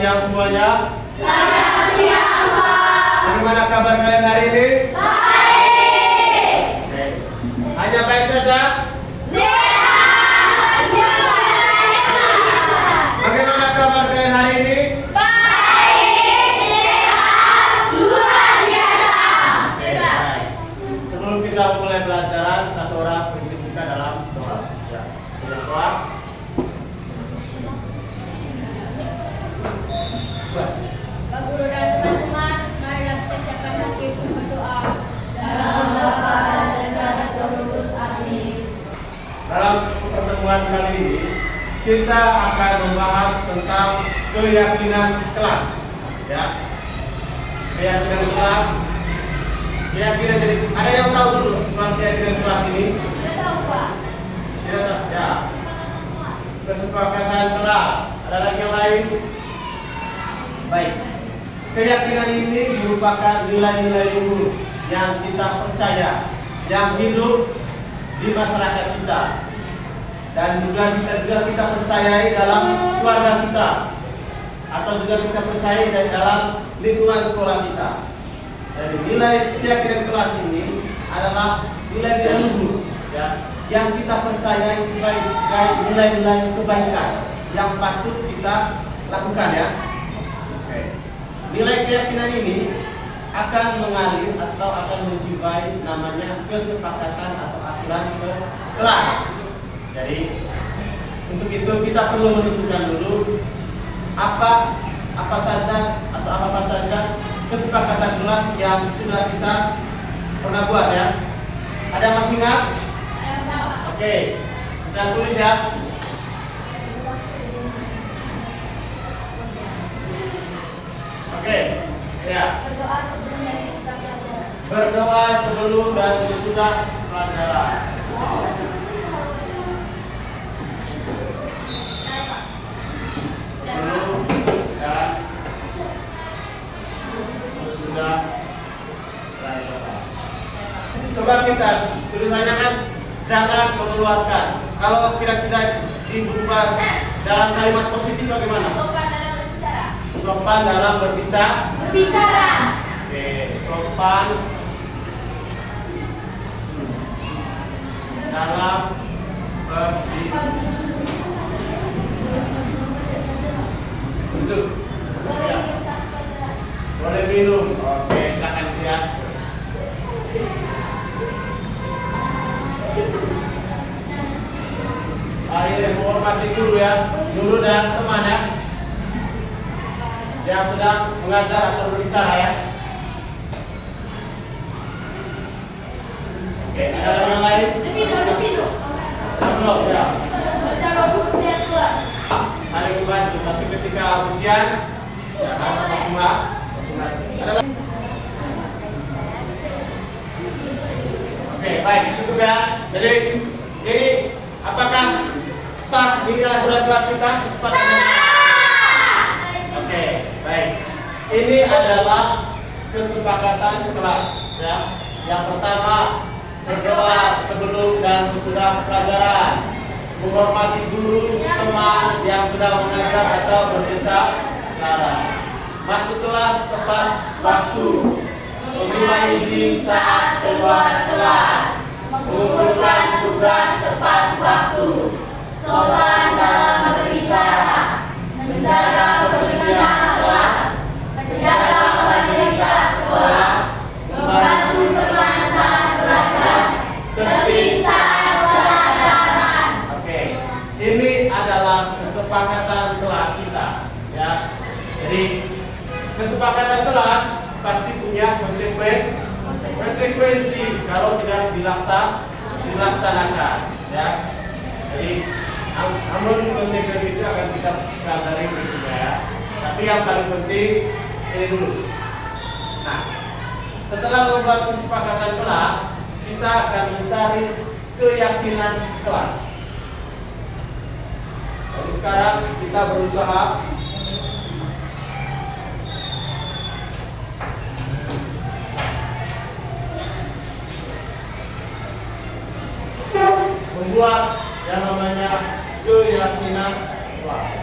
siang semuanya. Selamat siang, Pak. Bagaimana kabar kalian hari ini? Baik. Oke. Hanya baik saja? Sehat. Bagaimana kabar kalian hari ini? Baik. Sehat. Luar biasa. Oke, baik. Sebelum kita mulai pelajaran, satu orang pimpin kita dalam doa. Ya, kita doa. Pak Guru dan teman-teman, marilah kita siapkan hati untuk berdoa. Dalam Bapa dan Anak dan Roh Kudus. Amin. Dalam pertemuan kali ini, kita akan membahas tentang keyakinan kelas. Ya, keyakinan kelas. Keyakinan, jadi ada yang tahu dulu soal keyakinan kelas ini? Tidak tahu, Pak. Tidak tahu. Ya. Kesepakatan kelas. Ada lagi yang lain? Baik. Keyakinan ini merupakan nilai-nilai luhur yang kita percaya, yang hidup di masyarakat kita, dan juga bisa juga kita percayai dalam keluarga kita, atau juga kita percayai dalam lingkungan sekolah kita. Jadi nilai keyakinan kelas ini adalah nilai-nilai luhur, ya, yang kita percayai sebagai nilai-nilai kebaikan yang patut kita lakukan, ya. Oke. Nilai keyakinan ini akan mengalir atau akan menjiwai namanya kesepakatan atau aturan ke kelas. Jadi untuk itu kita perlu menentukan dulu apa saja atau apa saja kesepakatan kelas yang sudah kita pernah buat, ya. Ada yang masih ingat? Oke, kita tulis, ya. Oke, ya. Berdoa sebelum dan sesudah pelajaran. Berdoa sebelum dan sesudah pelajaran. Sebelum dan sesudah pelajaran. Coba kita tulisannya kan jangan mengeluarkan. Kalau kira-kira diubah dalam kalimat positif bagaimana? Sopan dalam berbicara. Sopan dalam berbicara. Berbicara. Oke, sopan dalam berbicara. Lanjut. Ya. Boleh minum. Oke, silakan lihat. Ini menghormati guru, ya, guru dan teman, ya, yang sedang mengajar atau berbicara, ya. Oke, ada lagi yang lain? Lebih. Belum, ya. Berjaga buku sehat kelas. Saling membantu, tapi ketika ujian ya harus masing-masing. Ada lagi? Oke, baik, cukup, ya. Jadi ini apakah sah ini aturan kelas kita? Oke, baik. Ini adalah kesepakatan kelas, ya. Yang pertama, berdoa sebelum dan sesudah pelajaran, menghormati guru, teman yang sedang mengajar atau berbicara, masuk kelas tepat waktu, menerima izin saat keluar kelas, mengumpulkan tugas tepat waktu, Sopan dalam berbicara. Menjaga kebersihan kelas. Menjaga fasilitas sekolah. Membantu teman saat belajar. Tertib saat pelajaran. Oke, ini adalah kesepakatan kelas kita, ya. Jadi kesepakatan kelas pasti punya konsekuensi kalau tidak dilaksanakan, ya. Jadi namun konsekuensi itu akan kita pelajari berikutnya, ya. Tapi yang paling penting ini dulu. Nah, setelah membuat kesepakatan kelas, kita akan mencari keyakinan kelas. Jadi sekarang kita berusaha membuat yang namanya keyakinan kelas.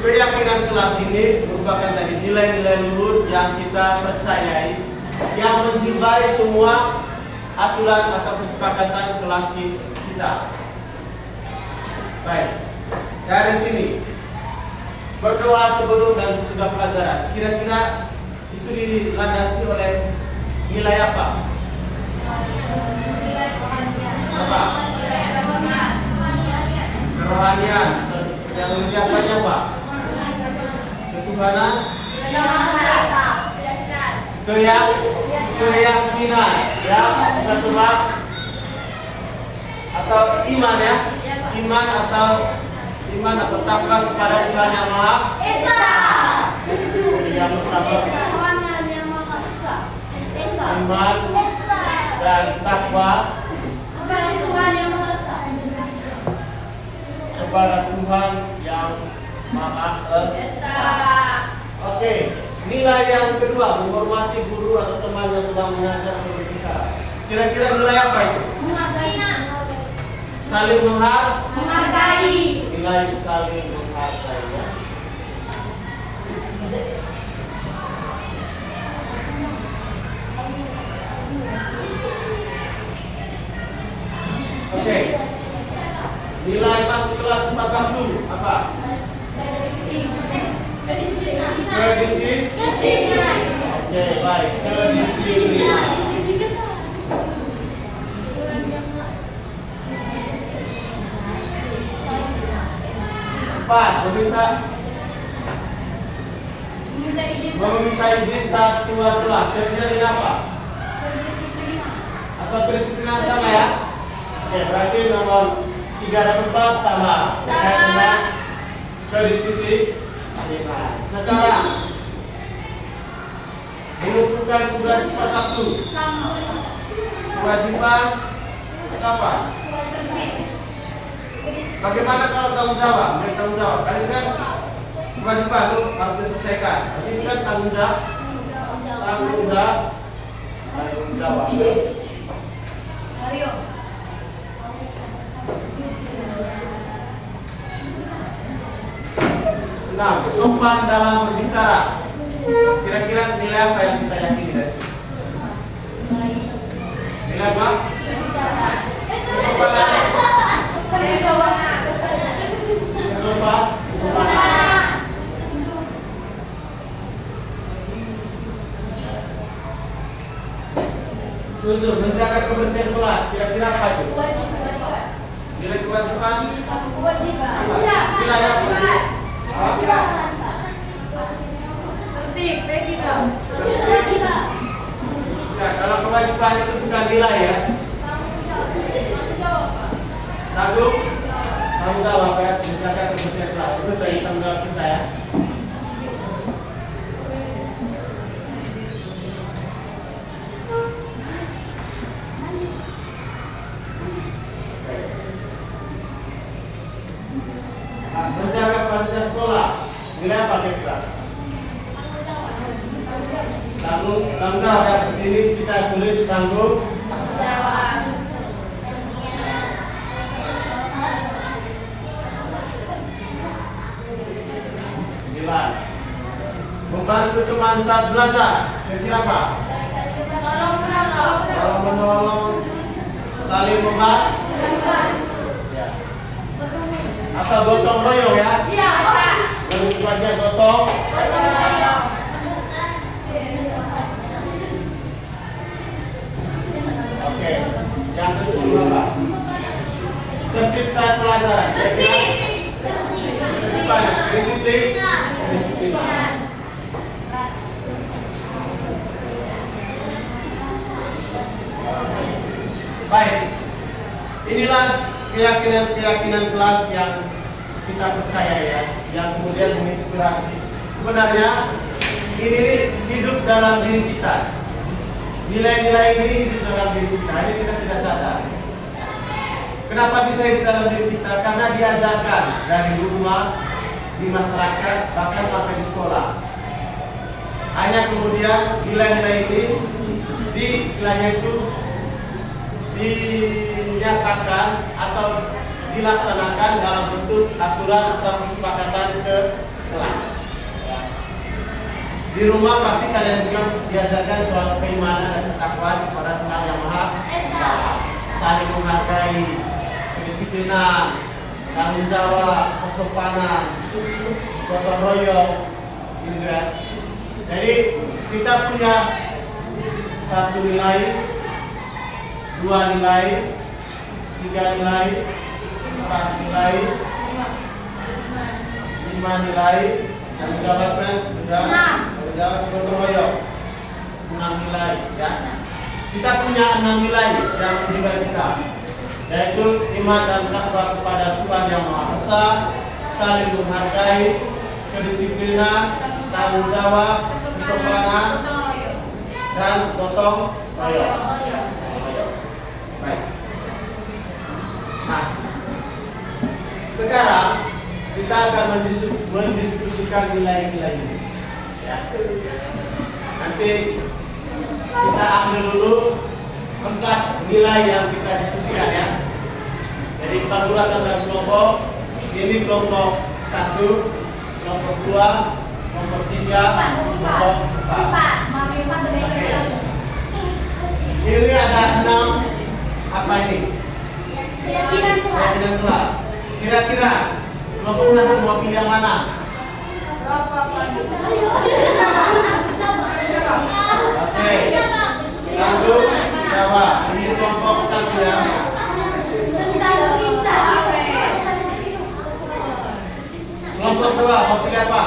keyakinan kelas ini merupakan tadi nilai-nilai luhur yang kita percayai, yang menjiwai semua aturan atau kesepakatan kelas kita. Baik, dari sini berdoa sebelum dan sesudah pelajaran. Kira-kira itu dilandasi oleh nilai apa? Apa? Kerohanian. Yang lebih apanya Pak? Ketuhanan. Keyakinan. Ya, betul. Atau iman ya? Iman atau takwa kepada Tuhan yang Maha Esa. Yang pertama iman dan takwa kepada Tuhan yang Maha Esa. Oke, nilai yang kedua, menghormati guru atau teman yang sedang mengajar atau berbicara. Kira-kira nilai apa itu? Saling menghargai. Nilai saling menghargai ya. Oke. Nilai masuk kelas 4 waktu apa? Kedisiplinan. Oke, baik. Kedisiplinan. 4. Meminta izin saat keluar kelas. Kira-kira ini apa? Atau kedisiplinan sama ya? Oke, berarti nomor 3 dan 4 sama. Terkait dengan kedisiplinan. Sekarang mengumpulkan tugas tepat waktu. Kewajiban apa? Bagaimana kalau tanggung jawab? Mereka tanggung jawab. Karena ini kan kewajiban itu harus diselesaikan. Tapi ini kan tanggung jawab. Nah, sopan dalam berbicara. Kira-kira nilai apa yang kita yakini dari sini? Nilai apa? Kesopanan. Untuk menjaga kebersihan kelas, kira-kira apa itu? Nilai kewajiban. Nilai apa? Tertib. Ya, kalau kewajiban itu bukan nilai ya. Tanggung jawab ya, menjaga kebersihan kelas. Itu dari tanggung jawab kita ya. Menjaga kualitas sekolah. Nilai apa kira-kira? Tanggung jawab ya. Seperti ini kita tulis tanggung jawab. Membantu teman saat belajar. Kira-kira apa? Tolong menolong, saling membantu. Ya. Atau gotong royong ya? Iya, Pak. Lebih tepatnya gotong royong. Oke. Yang ke-10 apa? Tertib saat pelajaran. Disiplin. Baik, inilah keyakinan kelas yang kita percaya ya, yang kemudian menginspirasi. Sebenarnya ini hidup dalam diri kita. Nilai-nilai ini hidup dalam diri kita, hanya kita tidak sadar. Kenapa bisa hidup dalam diri kita? Karena diajarkan dari rumah, di masyarakat, bahkan sampai di sekolah. Hanya kemudian nilai-nilai ini istilahnya itu dinyatakan atau dilaksanakan dalam bentuk aturan atau kesepakatan kelas. Ya. Di rumah pasti kalian juga diajarkan soal keimanan dan ketakwaan kepada Tuhan Yang Maha Esa, saling menghargai, kedisiplinan, tanggung jawab, kesopanan, gotong royong, gitu ya. Jadi kita punya 1 nilai, 2 nilai, 3 nilai, 4 nilai, 5 nilai, dan menjawabkan sudah menjawab gotong royong 6 nilai, ya. Kita punya 6 nilai yang menilai kita, yaitu iman dan takwa kepada Tuhan Yang Maha Esa, saling menghargai, kedisiplinan, tanggung jawab, kesopanan, dan gotong royong. Baik. Nah, sekarang kita akan mendiskusikan nilai-nilai ini. Ya. Nanti kita ambil dulu 4 nilai yang kita diskusikan, ya. Jadi kita guraukan dari kelompok. Ini kelompok 1, kelompok 2, kelompok 3, kelompok 4. Ini ada 6 apa ini? Keyakinan kelas. Kira-kira kelompok 1 mau pilih yang mana? Oke. Lalu jawab. Ini kelompok 1 ya. Kelompok 2 mau pilih apa?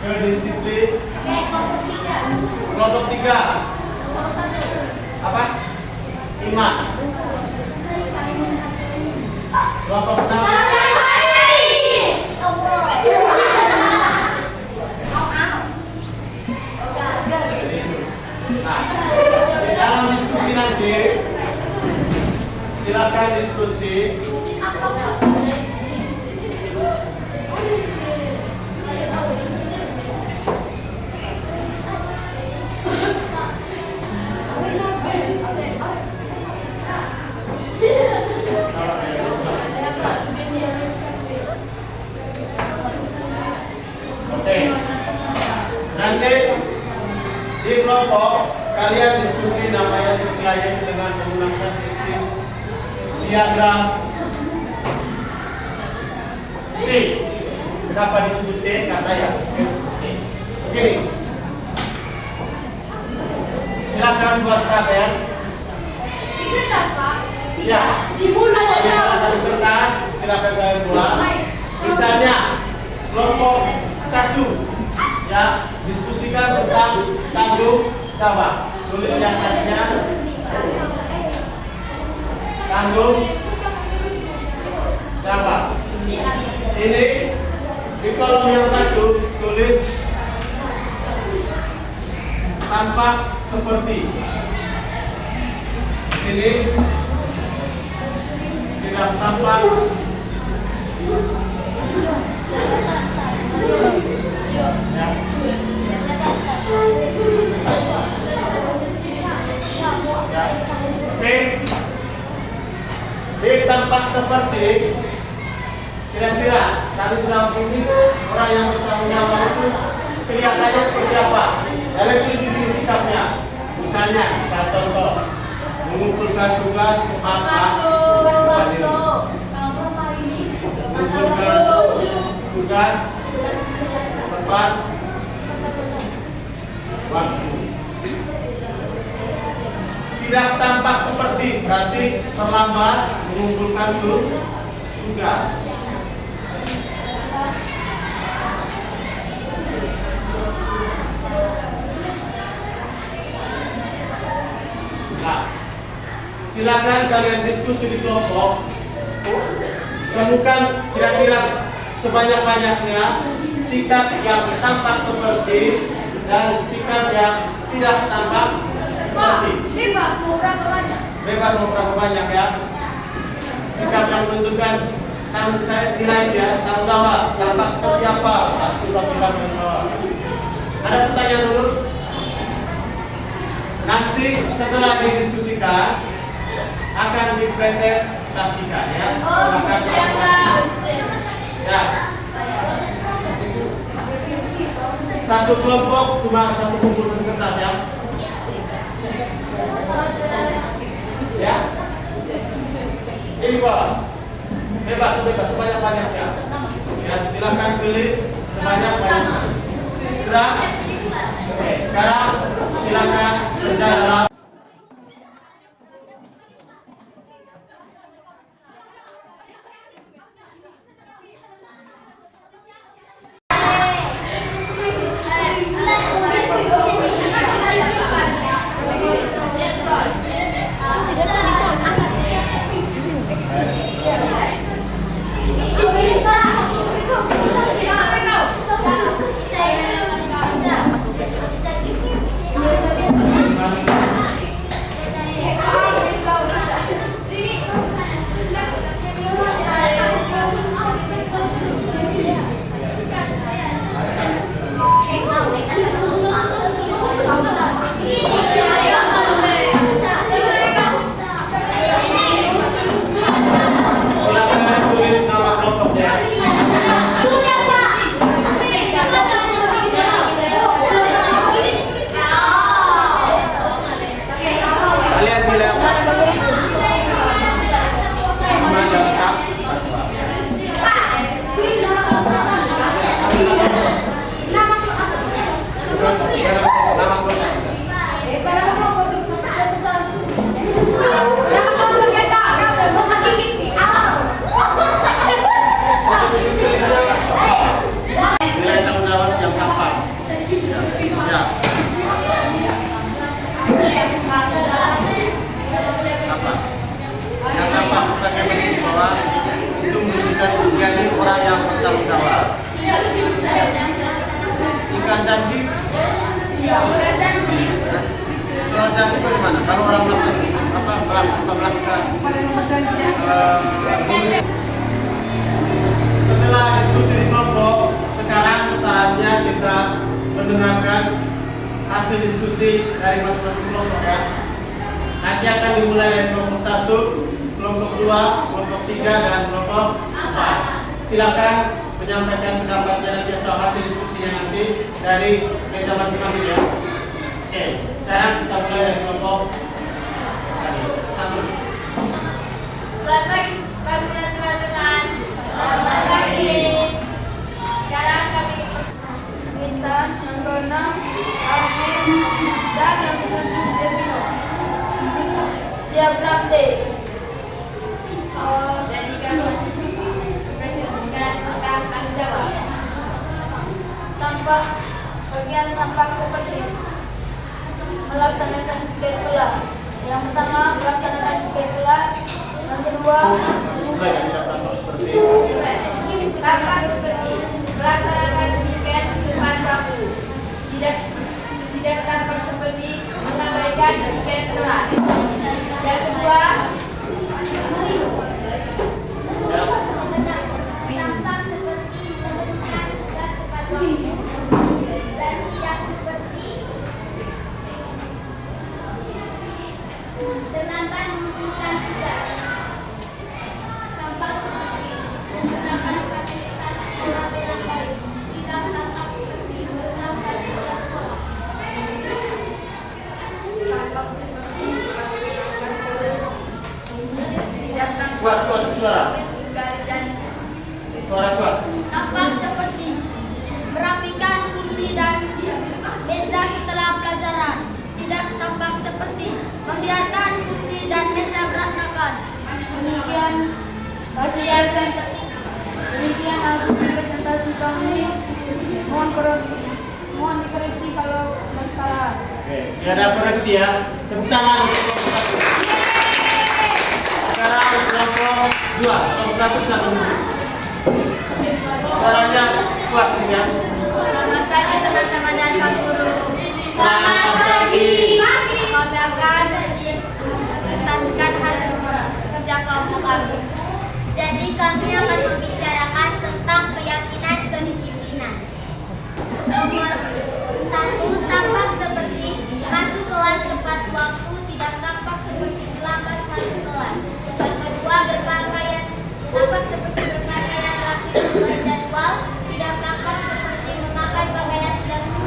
Kedisiplin. Kelompok 3 apa? Iman. Kelompok 6 nah, dalam diskusi nanti silakan diskusi. Nanti di kelompok kalian diskusi namanya istilahnya dengan menggunakan sistem diagram T. Kenapa disebut T? Karena ya begini. Silakan buat tabel. Di kertas, Pak. Ya. Di bulan Di salah satu kertas silakan kalian buat. Misalnya kelompok 1 ya, diskusikan tentang tanggung jawab. Tulis di atasnya tanggung jawab. Ini di kolom yang 1 tulis tampak seperti. Sini tidak tampak. Ya. Oke. Dia tampak seperti, kira-kira tanggung jawab ini orang yang bertanggung jawab itu kelihatannya seperti apa? Kalian tulis di sini sikapnya. Misalnya, saya contoh mengumpulkan tugas apa? Mengumpulkan tugas tepat waktu. Tidak tampak seperti, berarti terlambat mengumpulkan tugas. Nah, silakan kalian diskusi di kelompok. Temukan kira-kira sebanyak-banyaknya sikap yang tampak seperti dan sikap yang tidak tampak seperti. Bebas mau berapa banyak? Bebas mau berapa banyak ya? Sikap yang menunjukkan tanggung saya nilai ya, tanggung jawab, tampak seperti apa? Sudah tidak menjawab. Ada pertanyaan dulu? Nanti setelah didiskusikan akan dipresentasikan ya. Oh, Akan silakan. ya. satu kelompok cuma satu kumpul satu kertas ya. Ya. Ini Pak. Bebas sebanyak-banyaknya. Ya, silakan pilih sebanyak-banyaknya. Sudah? Oke, sekarang silakan kerja dalam janji bagaimana? Kalau orang melakukan setelah diskusi di kelompok, sekarang saatnya kita mendengarkan hasil diskusi dari masing-masing kelompok ya. Nanti akan dimulai dari kelompok 1, kelompok 2, kelompok 3 dan kelompok 4. Silakan menyampaikan pendapatnya nanti atau hasil diskusinya nanti dari meja masing-masing ya. Oke, sekarang kita mulai dari kelompok 1. Selamat pagi, teman-teman. Selamat pagi. Sekarang kami Nisan, Nandona, Arif, dan Devino. Diagram D. Jadi kami presentasikan tentang tanggung jawab. Bagian tampak seperti melaksanakan kegiatan kelas. Yang pertama melaksanakan kegiatan kelas. Yang kedua tampak seperti melaksanakan kegiatan depan bangku. Tidak tampak seperti mengabaikan kegiatan kelas. Yang kedua tampak seperti meneruskan tugas tepat waktu dan tidak seperti terlambat menunjukkan tugas. Tampak seperti menggunakan fasilitas sekolah dengan baik. Tidak tampak seperti merusak fasilitas sekolah. Tampak seperti fasilitas sekolah. Tidak tampak suara. Suara kuat. Tampak seperti merapikan kursi dan meja setelah pelajaran. Tidak tampak seperti membiarkan kursi dan meja berantakan. Demikian hasil presentasi kami. Mohon dikoreksi kalau ada kesalahan. Oke, tidak ada koreksi ya. Tepuk tangan untuk kelompok 1. Sekarang kelompok 2, kelompok 1 sudah menunggu. Suaranya kuat ya. Selamat pagi teman-teman dan Pak Guru. Selamat pagi. Kami akan presentasikan hasil kerja kelompok kami. Jadi kami akan membicarakan tentang keyakinan kedisiplinan. Nomor 1, tampak seperti masuk kelas tepat waktu, tidak tampak seperti terlambat masuk kelas. Yang kedua, tampak seperti berpakaian rapi sesuai jadwal, tidak tampak seperti memakai pakaian tidak sesuai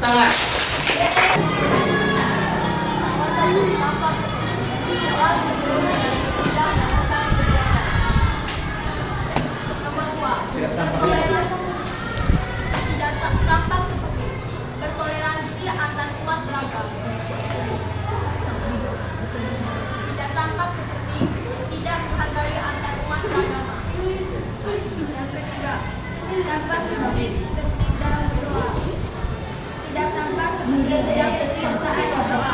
tangan. Nomor 1, tampak seperti kelas sebelum dan sesudah melakukan kegiatan. Nomor 2, bertoleransi. Tidak tampak seperti bertoleransi antar umat beragama. Tidak tampak seperti tidak menghargai antar umat beragama. Yang ketiga, tampak seperti tertib dalam berdoa. Tidak tampak seperti tidak tertib saat berdoa.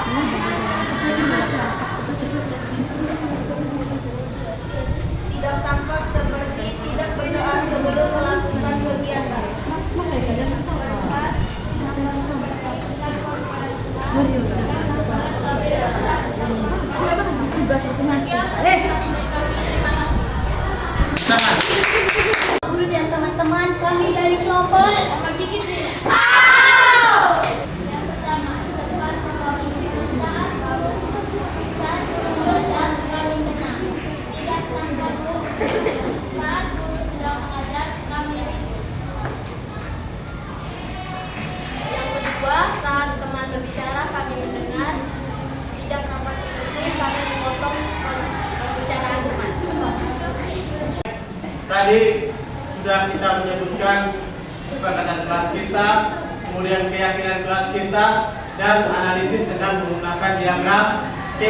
Tidak tampak seperti tidak berdoa sebelum melangsungkan kegiatan. Keempat, Tangan. Guru dan teman-teman kami dari kelompok yang pertama, tepat seperti saat guru dan kami tenang. Tidak tampak saat guru sedang mengajar kami risih. Yang kedua, saat teman berbicara kami mendengar. Tidak tampak seperti kami memotong pembicaraan teman. Tadi sudah kita menyebutkan kesepakatan kelas kita, kemudian keyakinan kelas kita, dan analisis dengan menggunakan diagram T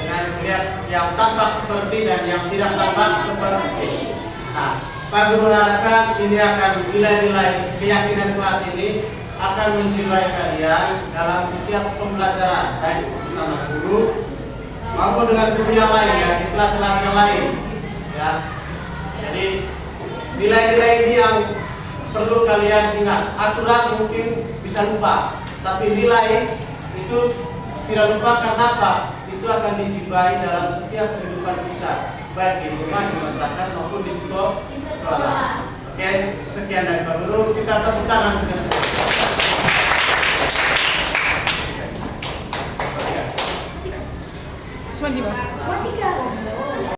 dengan melihat yang tampak seperti dan yang tidak tampak seperti. Nah, Pak Guru harapkan ini akan nilai-nilai keyakinan kelas ini akan menjiwai kalian dalam setiap pembelajaran, baik bersama guru maupun dengan guru yang lain ya, di kelas-kelas yang lain ya. Jadi nilai-nilai ini yang perlu kalian ingat. Aturan mungkin bisa lupa, tapi nilai itu tidak lupa karena apa? Itu akan dijiwai dalam setiap kehidupan kita, baik di rumah, di masyarakat maupun di sekolah. Oke, sekian dari Pak Guru. Kita tepuk tangan untuk semua. Semua di bawah.